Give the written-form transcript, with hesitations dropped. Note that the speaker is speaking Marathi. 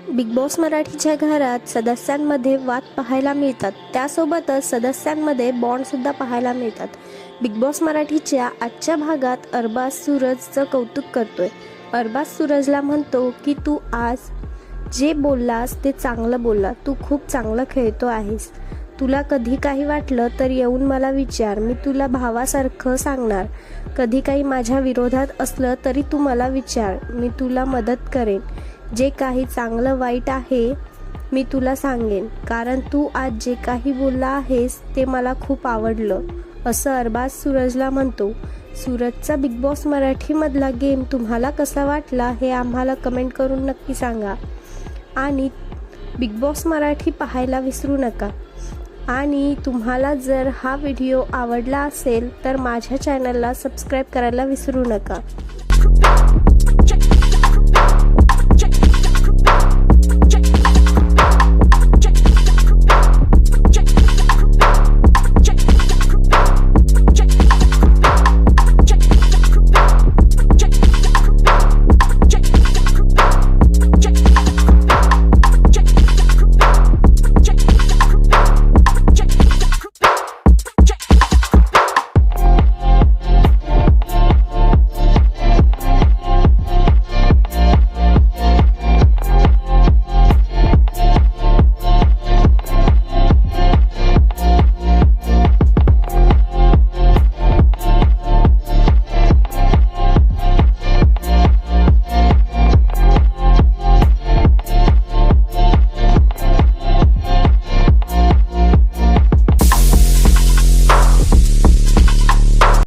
बिग बॉस मराठीच्या घरात सदस्यांमध्ये वाद पाहायला मिळतात, त्यासोबतच सदस्यांमध्ये बॉन्डसुद्धा पाहायला मिळतात. बिग बॉस मराठीच्या आजच्या भागात अरबाज सूरजचं कौतुक करतोय. अरबाज सूरजला म्हणतो की तू आज जे बोललास ते चांगलं बोलला, तू खूप चांगलं खेळतो आहेस. तुला कधी काही वाटलं तर येऊन मला विचार, मी तुला भावासारखं सांगणार. कधी काही माझ्या विरोधात असलं तरी तू मला विचार, मी तुला मदत करेन. जे काही चांगलं वाईट आहे मी तुला सांगेन, कारण तू आज जे काही बोलला आहेस ते मला खूप आवडलं, असं अरबाज सूरजला म्हणतो. सूरजचा बिग बॉस मराठीमधला गेम तुम्हाला कसा वाटला हे आम्हाला कमेंट करून नक्की सांगा. आणि बिग बॉस मराठी पाहायला विसरू नका. आणि तुम्हाला जर हा व्हिडिओ आवडला असेल तर माझ्या चॅनलला सबस्क्राईब करायला विसरू नका.